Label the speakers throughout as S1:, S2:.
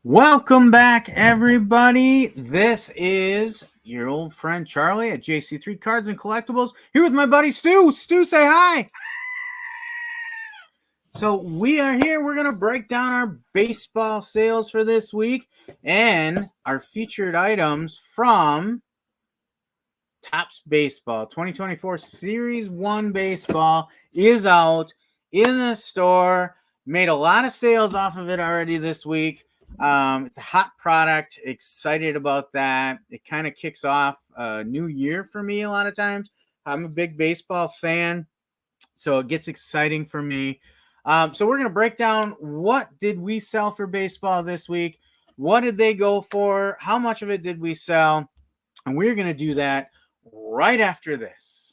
S1: Welcome back, everybody. This is your old friend Charlie at JC3 Cards and Collectibles, here with my buddy Stu. Stu, say hi. So we are here. We're going to break down our baseball sales for this week and our featured items from Topps Baseball. 2024 Series 1 Baseball is out in the store. Made a lot of sales off of it already this week. It's a hot product. Excited about that. It kind of kicks off a new year for me a lot of times. I'm a big baseball fan, so it gets exciting for me. So we're going to break down what did we sell for baseball this week? What did they go for? How much of it did we sell? And we're going to do that right after this.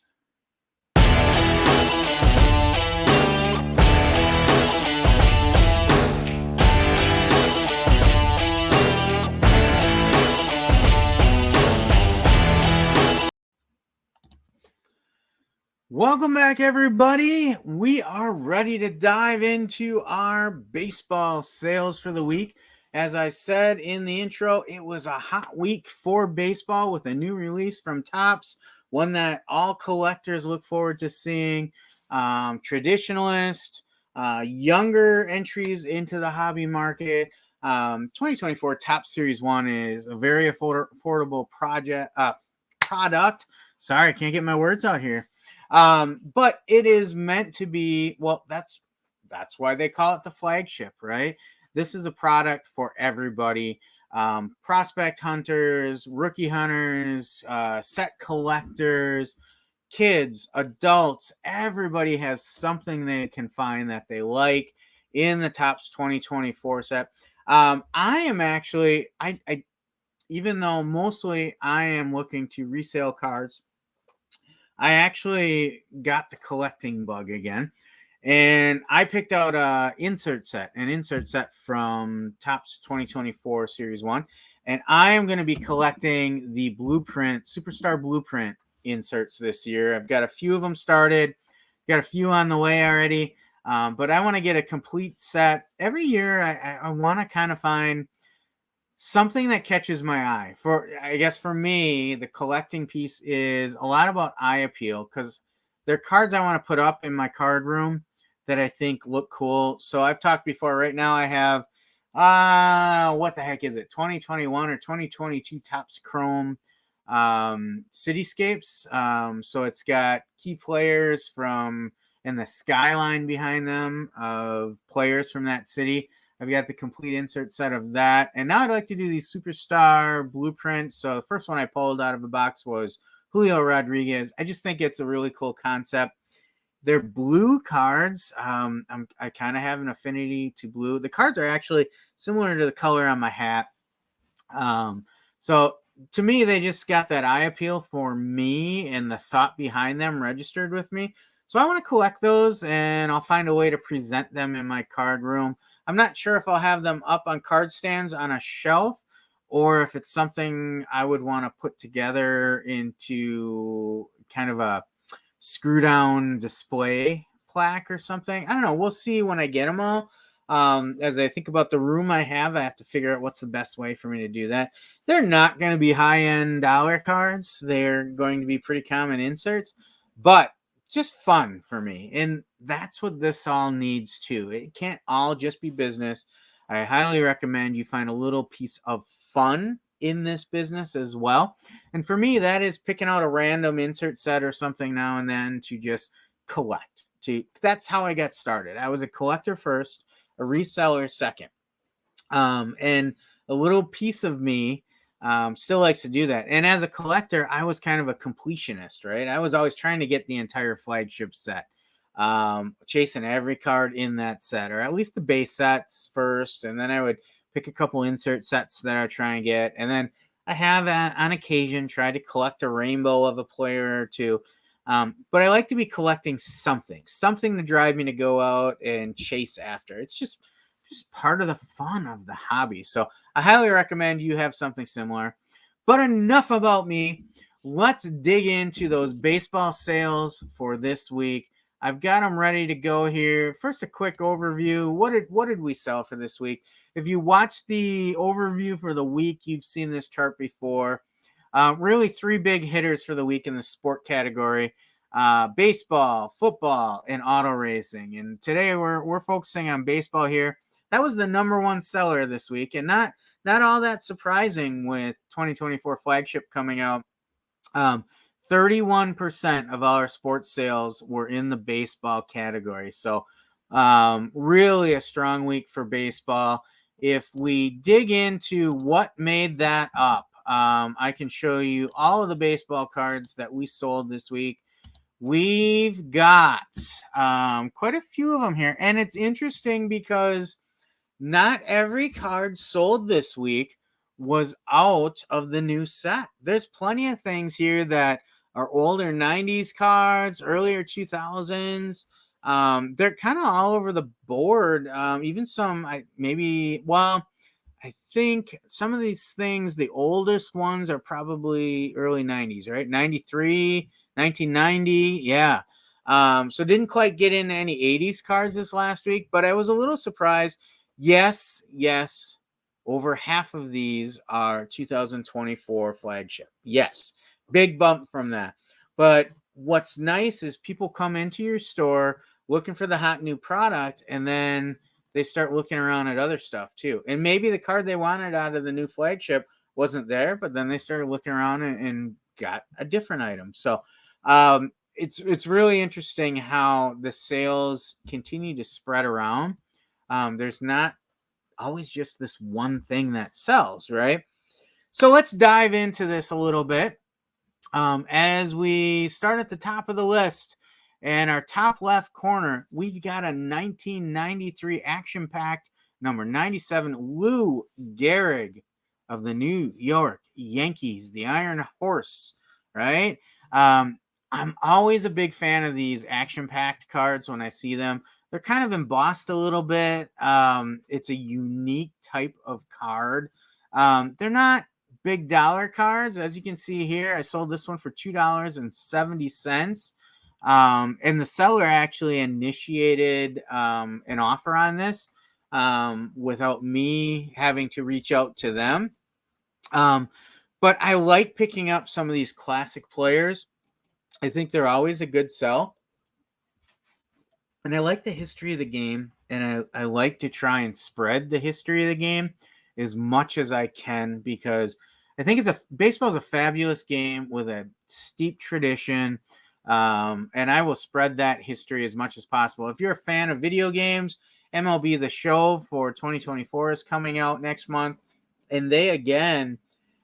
S1: Welcome back, everybody. We are ready to dive into our baseball sales for the week. As I said in the intro, it was a hot week for baseball with a new release from Topps, one that all collectors look forward to seeing. Traditionalist, younger entries into the hobby market. 2024 Topps Series 1 is a very affordable product. Sorry, I can't get my words out here. But it is meant to be, well, that's why they call it the flagship, right? This is a product for everybody. Prospect hunters, rookie hunters, set collectors, kids, adults, everybody has something they can find that they like in the Topps 2024 set. I am actually, I even though mostly I am looking to resale cards, I actually got the collecting bug again, and I picked out an insert set from Topps 2024 Series 1, and I am going to be collecting the Blueprint, Superstar Blueprint inserts this year. I've got a few of them started, got a few on the way already, but I want to get a complete set. Every year, I want to kind of find something that catches my eye. I guess for me, the collecting piece is a lot about eye appeal, because they're cards I want to put up in my card room that I think look cool. So I've talked before. Right now I have what the heck is it, 2021 or 2022 Topps Chrome Cityscapes. So it's got key players from and the skyline behind them of players from that city. I've got the complete insert set of that. And now I'd like to do these Superstar Blueprints. So the first one I pulled out of the box was Julio Rodriguez. I just think it's a really cool concept. They're blue cards. I kind of have an affinity to blue. The cards are actually similar to the color on my hat. So to me, they just got that eye appeal for me, and the thought behind them registered with me. So I want to collect those, and I'll find a way to present them in my card room. I'm not sure if I'll have them up on card stands on a shelf, or if it's something I would want to put together into kind of a screw down display plaque or something. I don't know. We'll see when I get them all. As I think about the room I have to figure out what's the best way for me to do that. They're not going to be high-end dollar cards. They're going to be pretty common inserts, but just fun for me. And that's what this all needs too. It can't all just be business. I highly recommend you find a little piece of fun in this business as well. And for me, that is picking out a random insert set or something now and then to just collect. That's how I got started. I was a collector first, a reseller second. And a little piece of me still likes to do that. And as a collector, I was kind of a completionist, right? I was always trying to get the entire flagship set, chasing every card in that set, or at least the base sets first. And then I would pick a couple insert sets that I try and get. And then I have on occasion tried to collect a rainbow of a player or two. But I like to be collecting something to drive me to go out and chase after. It's just part of the fun of the hobby. So I highly recommend you have something similar. But enough about me. Let's dig into those baseball sales for this week. I've got them ready to go here. First, a quick overview. What did we sell for this week? If you watch the overview for the week, you've seen this chart before. Really, three big hitters for the week in the sport category: baseball, football, and auto racing. And today we're focusing on baseball here. That was the number one seller this week, and not all that surprising with 2024 flagship coming out. Um, 31% of all our sports sales were in the baseball category. So, really a strong week for baseball. If we dig into what made that up, I can show you all of the baseball cards that we sold this week. We've got quite a few of them here. And it's interesting because not every card sold this week was out of the new set. There's plenty of things here that are older 90s cards, earlier 2000s. They're kind of all over the board. Even some, I think some of these things, the oldest ones are probably early 90s, right? 93, 1990. Yeah. So didn't quite get into any 80s cards this last week, but I was a little surprised. Yes. Over half of these are 2024 flagship. Yes. Big bump from that. But what's nice is people come into your store looking for the hot new product, and then they start looking around at other stuff too. And maybe the card they wanted out of the new flagship wasn't there, but then they started looking around and got a different item. So it's really interesting how the sales continue to spread around. There's not always just this one thing that sells, right? So let's dive into this a little bit. As we start at the top of the list, and our top left corner, we've got a 1993 action-packed number 97 Lou Gehrig of the New York Yankees, the Iron Horse, right? I'm always a big fan of these action-packed cards when I see them. They're kind of embossed a little bit. It's a unique type of card. They're not big dollar cards. As you can see here, I sold this one for $2.70. And the seller actually initiated an offer on this without me having to reach out to them. But I like picking up some of these classic players. I think they're always a good sell. And I like the history of the game, and I like to try and spread the history of the game as much as I can, because I think baseball is a fabulous game with a steep tradition, and I will spread that history as much as possible. If you're a fan of video games, MLB The Show for 2024 is coming out next month, and they again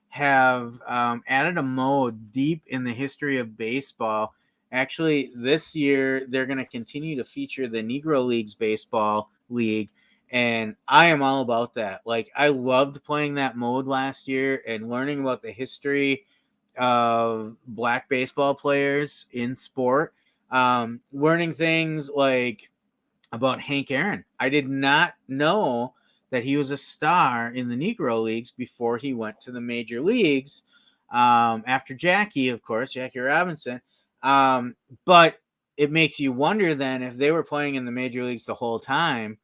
S1: have added a mode deep in the history of baseball. Actually, this year they're going to continue to feature the Negro Leagues Baseball League, and I am all about that. Like, I loved playing that mode last year and learning about the history of black baseball players in sport. Learning things like about Hank Aaron. I did not know that he was a star in the Negro Leagues before he went to the major leagues. After Jackie, of course, Jackie Robinson. But it makes you wonder then, if they were playing in the major leagues the whole time,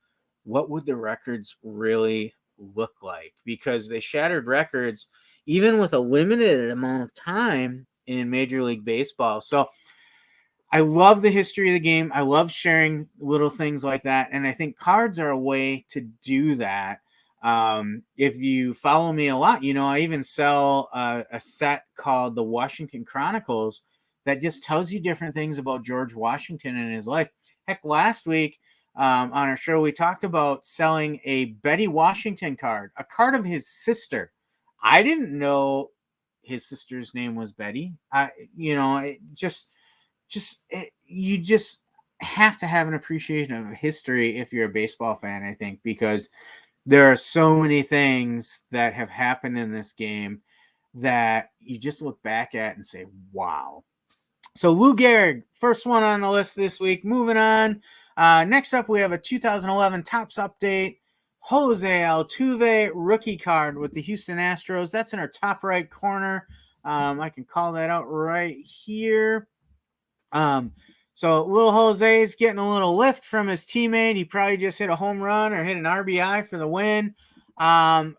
S1: what would the records really look like? Because they shattered records even with a limited amount of time in Major League Baseball. So I love the history of the game. I love sharing little things like that. And I think cards are a way to do that. If you follow me a lot, I even sell a set called the Washington Chronicles that just tells you different things about George Washington and his life. Heck, last week on our show, we talked about selling a Betty Washington card, a card of his sister. I didn't know his sister's name was Betty. You just have to have an appreciation of history if you're a baseball fan, I think, because there are so many things that have happened in this game that you just look back at and say, wow. So Lou Gehrig, first one on the list this week. Moving on. Next up, we have a 2011 Topps update. Jose Altuve rookie card with the Houston Astros. That's in our top right corner. I can call that out right here. So little Jose's getting a little lift from his teammate. He probably just hit a home run or hit an RBI for the win.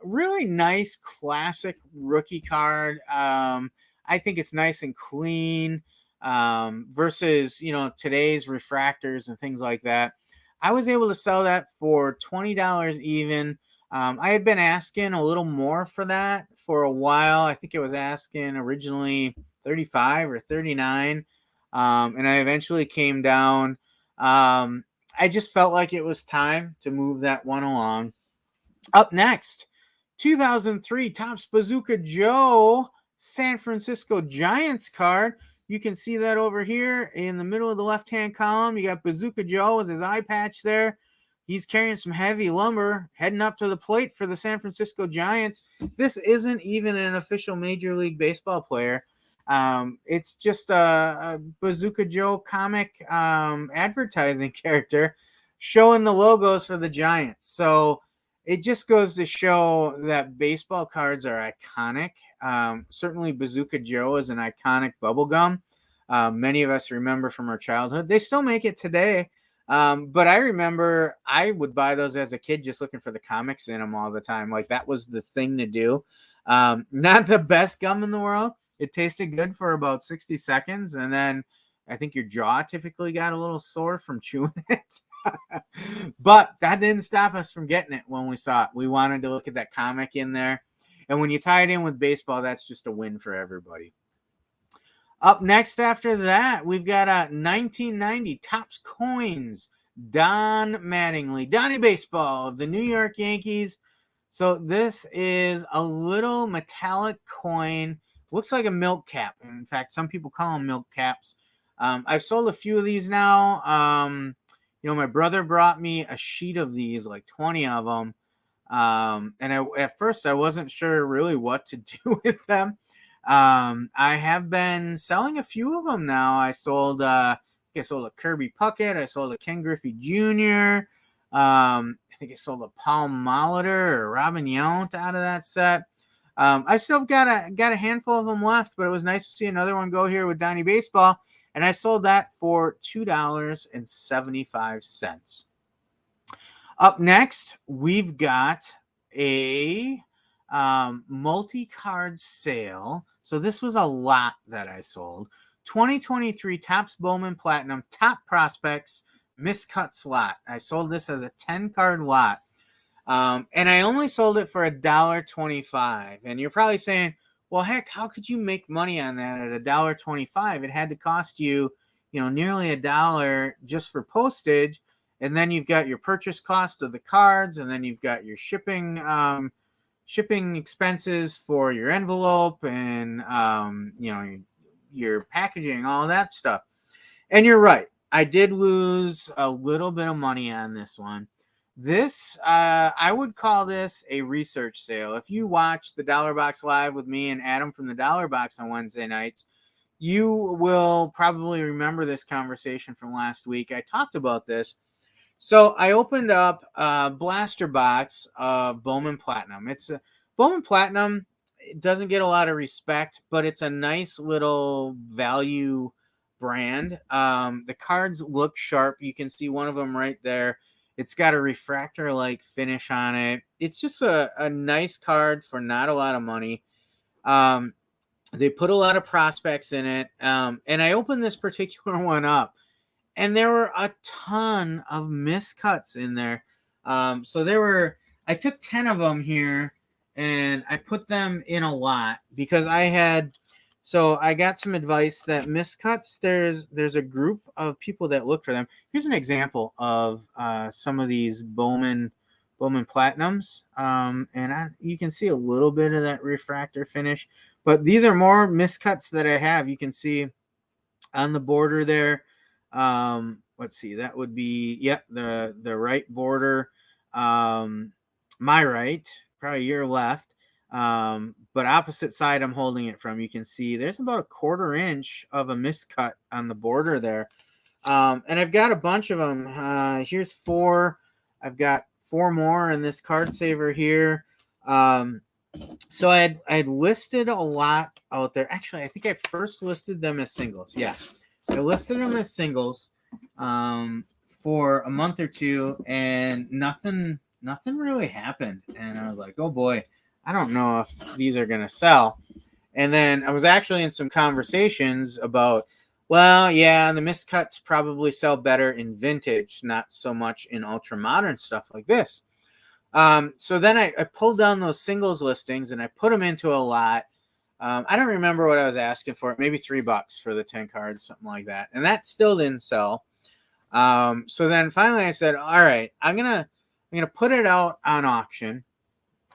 S1: Really nice classic rookie card. I think it's nice and clean versus, today's refractors and things like that. I was able to sell that for $20 even. I had been asking a little more for that for a while. I think it was asking originally 35 or 39. And I eventually came down. I just felt like it was time to move that one along. Up next, 2003 Topps Bazooka Joe San Francisco Giants card. You can see that over here in the middle of the left-hand column. You got Bazooka Joe with his eye patch there. He's carrying some heavy lumber, heading up to the plate for the San Francisco Giants. This isn't even an official Major League Baseball player. It's just a Bazooka Joe comic advertising character showing the logos for the Giants. So it just goes to show that baseball cards are iconic. Certainly Bazooka Joe is an iconic bubblegum. Many of us remember from our childhood. They still make it today. But I remember I would buy those as a kid just looking for the comics in them all the time. Like that was the thing to do. Not the best gum in the world. It tasted good for about 60 seconds. And then I think your jaw typically got a little sore from chewing it. But that didn't stop us from getting it when we saw it. We wanted to look at that comic in there. And when you tie it in with baseball, that's just a win for everybody. Up next after that, we've got a 1990 Topps Coins, Don Mattingly, Donnie Baseball of the New York Yankees. So this is a little metallic coin. Looks like a milk cap. In fact, some people call them milk caps. I've sold a few of these now. My brother brought me a sheet of these, like 20 of them. At first I wasn't sure really what to do with them. I have been selling a few of them now. I sold a Kirby Puckett. I sold a Ken Griffey Jr. I think I sold a Paul Molitor or Robin Yount out of that set. I still got a handful of them left, but it was nice to see another one go here with Donnie Baseball, and I sold that for $2.75. Up next, we've got a multi-card sale. So this was a lot that I sold. 2023 Topps Bowman Platinum Top Prospects Miscuts lot. I sold this as a 10-card lot. And I only sold it for $1.25. And you're probably saying, well, heck, how could you make money on that at $1.25? It had to cost you, nearly $1 just for postage. And then you've got your purchase cost of the cards, and then you've got your shipping expenses for your envelope and your packaging, all that stuff. And you're right. I did lose a little bit of money on this one. This, I would call this a research sale. If you watch the Dollar Box Live with me and Adam from the Dollar Box on Wednesday nights, you will probably remember this conversation from last week. I talked about this. So I opened up a blaster box of Bowman Platinum. It's a Bowman Platinum. It doesn't get a lot of respect, but it's a nice little value brand. The cards look sharp. You can see one of them right there. It's got a refractor-like finish on it. It's just a nice card for not a lot of money. They put a lot of prospects in it. And I opened this particular one up, and there were a ton of miscuts in there. I took 10 of them here, and I put them in a lot because I got some advice that miscuts, there's a group of people that look for them. Here's an example of some of these Bowman Platinums. You can see a little bit of that refractor finish, but these are more miscuts that I have. You can see on the border there. Let's see, that would be, the right border. My right, probably your left. But opposite side I'm holding it from, you can see there's about a 1/4 inch of a miscut on the border there. And I've got a bunch of them. Here's 4. I've got 4 more in this card saver here. So I had listed a lot out there. Actually, I think I first listed them as singles. Yeah. I listed them as singles for a month or two, and nothing really happened. And I was like, oh boy, I don't know if these are gonna sell. And then I was actually in some conversations about, well, yeah, the miscuts probably sell better in vintage, not so much in ultra modern stuff like this. So then I pulled down those singles listings and I put them into a lot. I don't remember what I was asking for, maybe $3 for the 10 cards, something like that. And that still didn't sell. So then finally I said, all right, I'm gonna put it out on auction,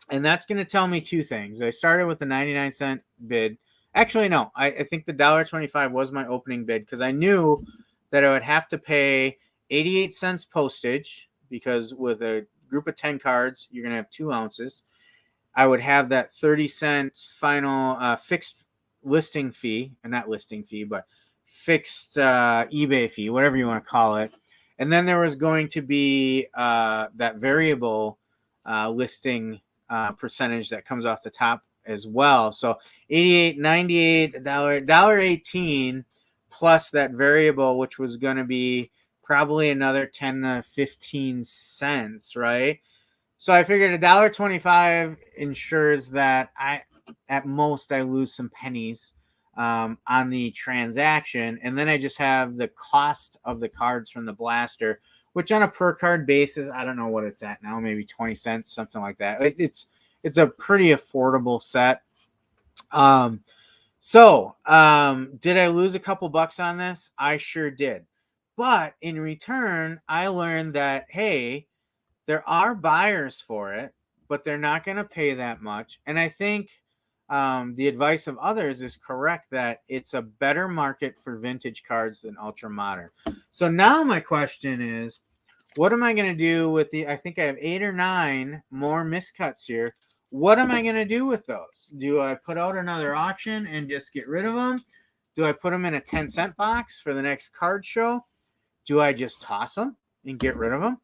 S1: and that's gonna tell me two things. I started with a 99-cent bid. Actually, no, I think the $1.25 was my opening bid because I knew that I would have to pay 88 cents postage because with a group of 10 cards, you're gonna have 2 ounces. I would have that 30-cent final fixed listing fee, and not listing fee, but fixed eBay fee, whatever you want to call it. And then there was going to be that variable listing percentage that comes off the top as well. So 88, 98, $1.18 plus that variable, which was going to be probably another 10 to 15 cents, right? So I figured $1.25 ensures that at most, I lose some pennies on the transaction, and then I just have the cost of the cards from the blaster, which on a per card basis, I don't know what it's at now, maybe 20 cents, something like that. It's a pretty affordable set. Did I lose a couple bucks on this? I sure did. But in return, I learned that, hey, there are buyers for it, but they're not going to pay that much. And I think the advice of others is correct that it's a better market for vintage cards than ultra modern. So now my question is, what am I going to do with I think I have 8 or 9 more miscuts here. What am I going to do with those? Do I put out another auction and just get rid of them? Do I put them in a 10-cent box for the next card show? Do I just toss them and get rid of them?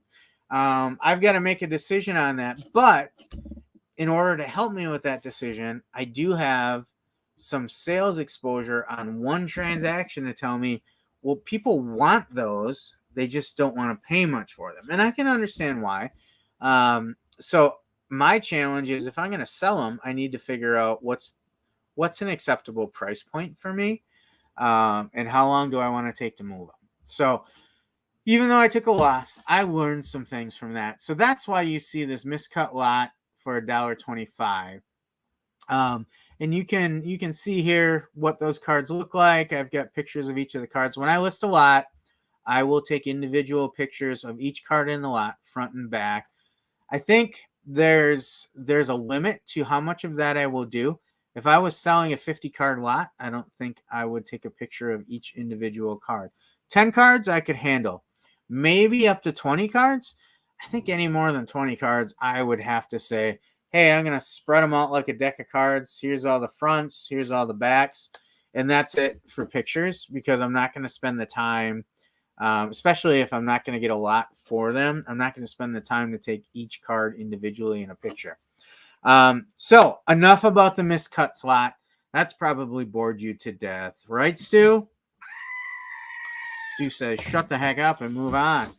S1: I've got to make a decision on that. But in order to help me with that decision, I do have some sales exposure on one transaction to tell me, well, people want those. They just don't want to pay much for them. And I can understand why. So my challenge is if I'm going to sell them, I need to figure out what's an acceptable price point for me, and how long do I want to take to move them. So even though I took a loss, I learned some things from that. So that's why you see this miscut lot for $1.25. And you can see here what those cards look like. I've got pictures of each of the cards. When I list a lot, I will take individual pictures of each card in the lot, front and back. I think there's a limit to how much of that I will do. If I was selling a 50 card lot, I don't think I would take a picture of each individual card. 10 cards I could handle. Maybe up to 20 cards. I think any more than 20 cards, I would have to say, hey, I'm going to spread them out like a deck of cards. Here's all the fronts. Here's all the backs. And that's it for pictures, because I'm not going to spend the time, especially if I'm not going to get a lot for them. I'm not going to spend the time to take each card individually in a picture. So enough about the miscut slot. That's probably bored you to death. Right, Stu? Stu says, shut the heck up and move on.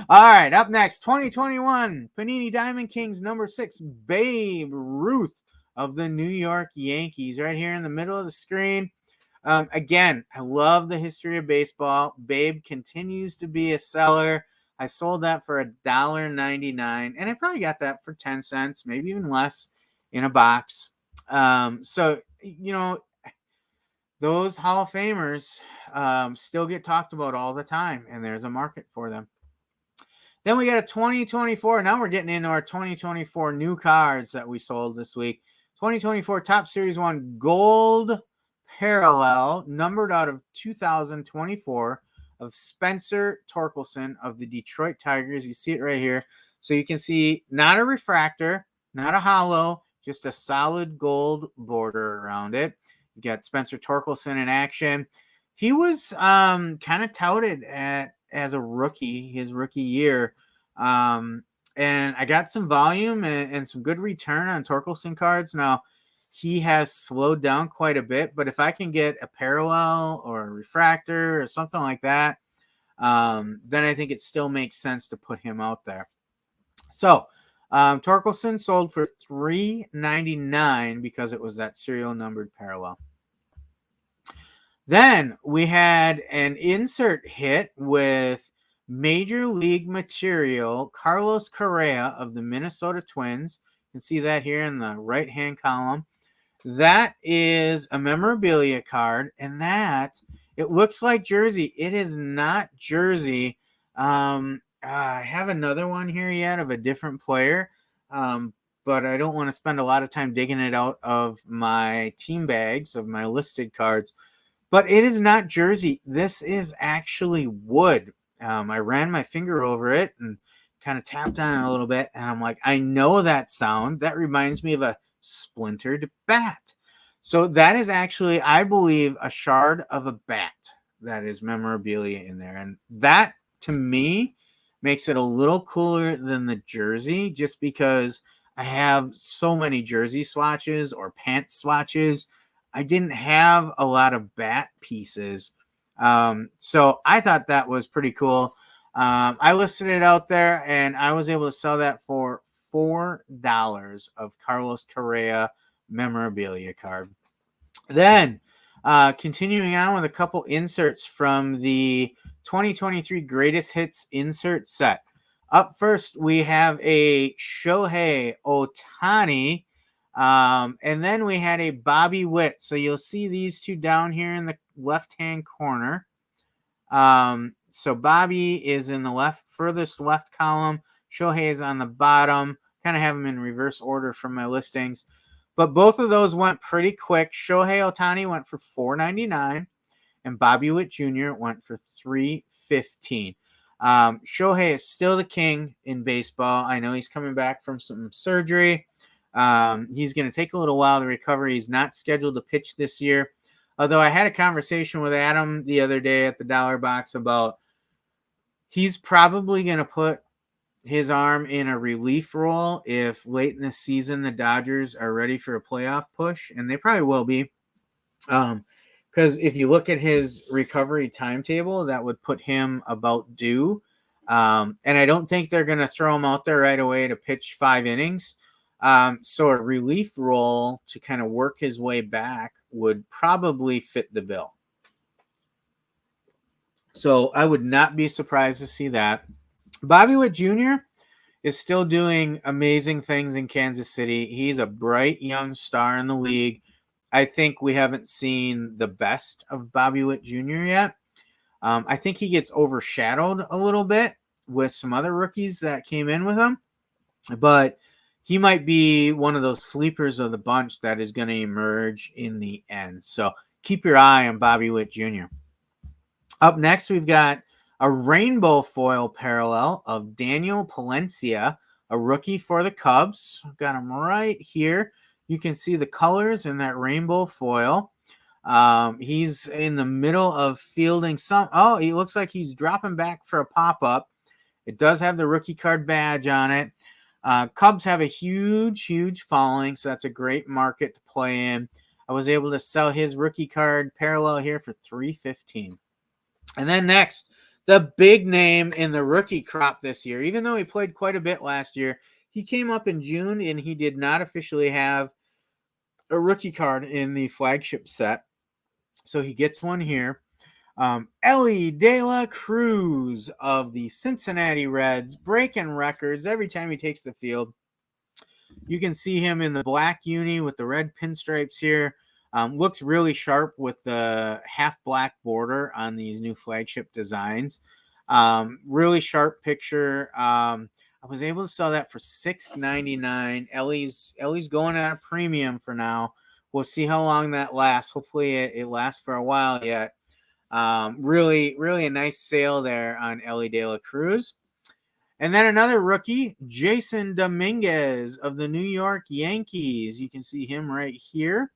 S1: All right, up next, 2021 Panini Diamond Kings number 6, Babe Ruth of the New York Yankees, right here in the middle of the screen. Again, I love the history of baseball. Babe continues to be a seller. I sold that for $1.99, and I probably got that for 10 cents, maybe even less, in a box. So, those Hall of Famers still get talked about all the time, and there's a market for them. Then we got a 2024. Now we're getting into our 2024 new cards that we sold this week. 2024 Top Series 1 Gold Parallel, numbered out of 2024, of Spencer Torkelson of the Detroit Tigers. You see it right here. So you can see not a refractor, not a hollow, just a solid gold border around it. You got Spencer Torkelson in action. He was kind of touted as a rookie, his rookie year. And I got some volume and some good return on Torkelson cards. Now, he has slowed down quite a bit. But if I can get a parallel or a refractor or something like that, then I think it still makes sense to put him out there. So Torkelson sold for $3.99 because it was that serial numbered parallel. Then we had an insert hit with Major League Material, Carlos Correa of the Minnesota Twins. You can see that here in the right-hand column. That is a memorabilia card, and that, it looks like jersey. It is not jersey. I have another one here yet of a different player, but I don't want to spend a lot of time digging it out of my team bags of my listed cards. But it is not jersey. This is actually wood. I ran my finger over it and kind of tapped on it a little bit, and I'm like, I know that sound. That reminds me of a splintered bat. So that is actually, I believe, a shard of a bat that is memorabilia in there. And that, to me, makes it a little cooler than the jersey, just because I have so many jersey swatches or pant swatches. I didn't have a lot of bat pieces. So I thought that was pretty cool. I listed it out there, and I was able to sell that for $4 of Carlos Correa memorabilia card. Then, continuing on with a couple inserts from the 2023 Greatest Hits insert set. Up first, we have a Shohei Ohtani, and then we had a Bobby Witt. So you'll see these two down here in the left-hand corner. So Bobby is in the furthest left column. Shohei is on the bottom. Kind of have them in reverse order from my listings. But both of those went pretty quick. Shohei Ohtani went for $4.99, and Bobby Witt Jr. went for $3.15. Shohei is still the king in baseball. I know he's coming back from some surgery. He's going to take a little while to recover. He's not scheduled to pitch this year. Although I had a conversation with Adam the other day at the Dollar Box about he's probably going to put his arm in a relief role if late in the season the Dodgers are ready for a playoff push, and they probably will be. Because if you look at his recovery timetable, that would put him about due. And I don't think they're going to throw him out there right away to pitch 5 innings. So a relief role to kind of work his way back would probably fit the bill. So I would not be surprised to see that. Bobby Witt Jr. is still doing amazing things in Kansas City. He's a bright young star in the league. I think we haven't seen the best of Bobby Witt Jr. yet. I think he gets overshadowed a little bit with some other rookies that came in with him. But he might be one of those sleepers of the bunch that is going to emerge in the end. So keep your eye on Bobby Witt Jr. Up next, we've got a rainbow foil parallel of Daniel Palencia, a rookie for the Cubs. I've got him right here. You can see the colors in that rainbow foil. He's in the middle of fielding some. Oh, he looks like he's dropping back for a pop-up. It does have the rookie card badge on it. Cubs have a huge following, so that's a great market to play in. I was able to sell his rookie card parallel here for $3.15. And then next, the big name in the rookie crop this year, even though he played quite a bit last year, he came up in June and he did not officially have a rookie card in the flagship set. So he gets one here. Elly De La Cruz of the Cincinnati Reds, breaking records every time he takes the field. You can see him in the black uni with the red pinstripes here. Looks really sharp with the half black border on these new flagship designs. Really sharp picture. I was able to sell that for $6.99. Elly's going at a premium for now. We'll see how long that lasts. Hopefully it lasts for a while yet. Really a nice sale there on Elly De La Cruz. And then another rookie, Jason Dominguez of the New York Yankees. You can see him right here.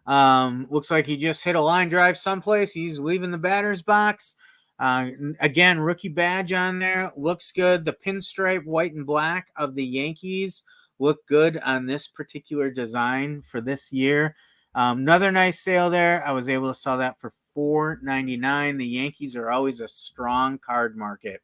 S1: Looks like he just hit a line drive someplace. He's leaving the batter's box. Again, rookie badge on there. Looks good. The pinstripe white and black of the Yankees look good on this particular design for this year. Another nice sale there. I was able to sell that for $4.99. The Yankees are always a strong card market.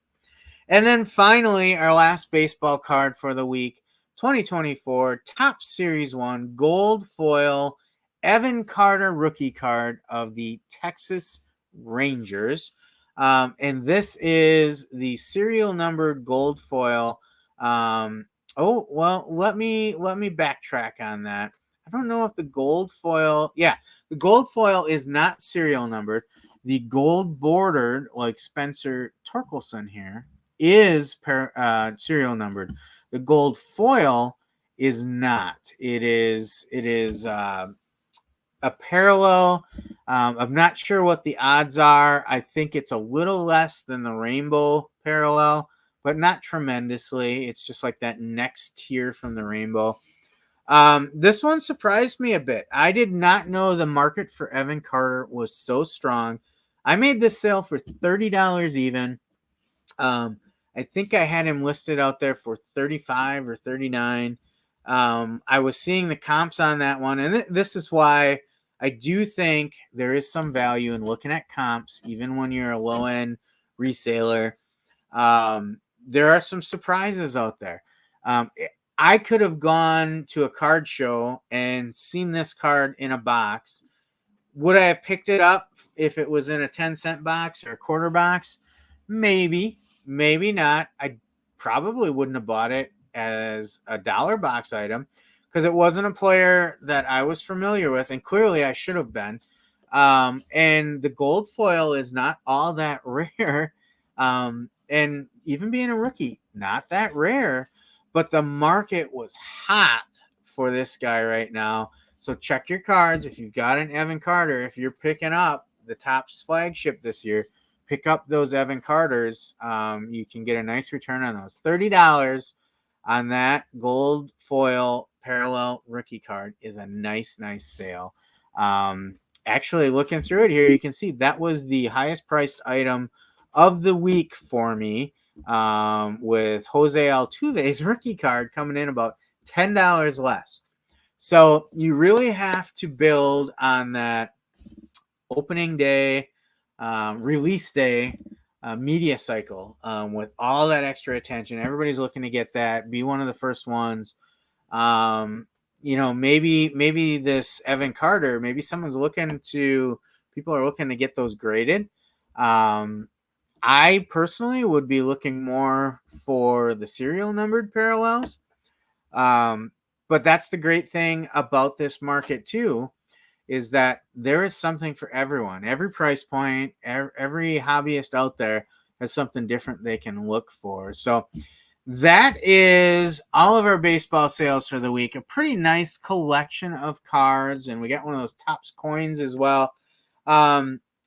S1: And then finally, our last baseball card for the week, 2024 Topps Series 1 Gold Foil Evan Carter rookie card of the Texas Rangers. And this is the serial numbered gold foil. Let me backtrack on that. I don't know if the gold foil, the gold foil is not serial numbered. The gold bordered, like Spencer Torkelson here, is serial numbered. The gold foil is not. It is a parallel. I'm not sure what the odds are. I think it's a little less than the rainbow parallel, but not tremendously. It's just like that next tier from the rainbow. This one surprised me a bit. I did not know the market for Evan Carter was so strong. I made this sale for $30 even. I think I had him listed out there for 35 or 39. I was seeing the comps on that one, and this is why I do think there is some value in looking at comps, even when you're a low-end reseller. There are some surprises out there. I could have gone to a card show and seen this card in a box. Would I have picked it up if it was in a 10-cent box or a quarter box? Maybe, maybe not. I probably wouldn't have bought it as a dollar box item because it wasn't a player that I was familiar with, and clearly I should have been. And the gold foil is not all that rare. And even being a rookie, not that rare, but the market was hot for this guy right now. So check your cards. If you've got an Evan Carter, if you're picking up the Topps flagship this year, pick up those Evan Carters. You can get a nice return on those. $30 on that gold foil parallel rookie card is a nice sale. Actually, looking through it here, you can see that was the highest priced item of the week for me, with Jose Altuve's rookie card coming in about $10 less. So you really have to build on that opening day, release day, media cycle, with all that extra attention. Everybody's looking to get that, be one of the first ones. Maybe this Evan Carter, maybe people are looking to get those graded. I personally would be looking more for the serial numbered parallels. But that's the great thing about this market too, is that there is something for everyone. Every price point, every hobbyist out there has something different they can look for. So that is all of our baseball sales for the week. A pretty nice collection of cards, and we got one of those Topps coins as well.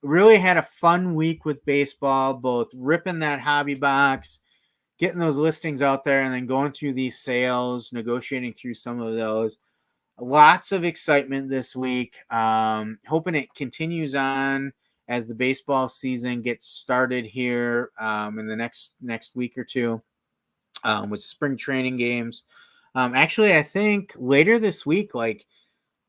S1: Really had a fun week with baseball, both ripping that hobby box, getting those listings out there, and then going through these sales, negotiating through some of those. Lots of excitement this week. Hoping it continues on as the baseball season gets started here in the next week or two, with spring training games. Actually, I think later this week, like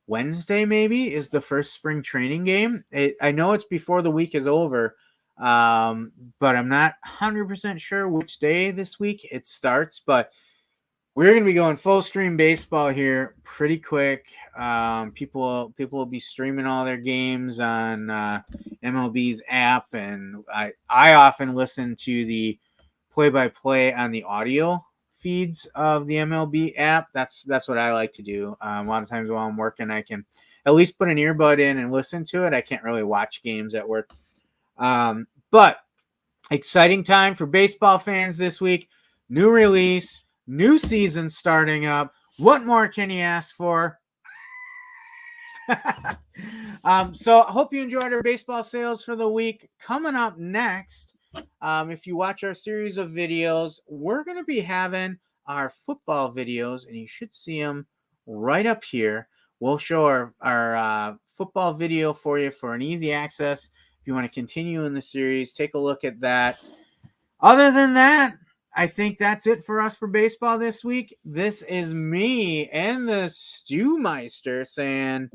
S1: Wednesday maybe, is the first spring training game. I know it's before the week is over, but I'm not 100% sure which day this week it starts. But we're going to be going full stream baseball here pretty quick. People will be streaming all their games on MLB's app, and I often listen to the play-by-play on the audio feeds of the MLB app. That's what I like to do. A lot of times while I'm working, I can at least put an earbud in and listen to it. I can't really watch games at work. But exciting time for baseball fans this week. New release, new season starting up. What more can you ask for? So I hope you enjoyed our baseball sales for the week. Coming up next, if you watch our series of videos, we're going to be having our football videos, and you should see them right up here. We'll show our football video for you for an easy access. If you want to continue in the series, take a look at that. Other than that, I think that's it for us for baseball this week. This is me and the Stewmeister saying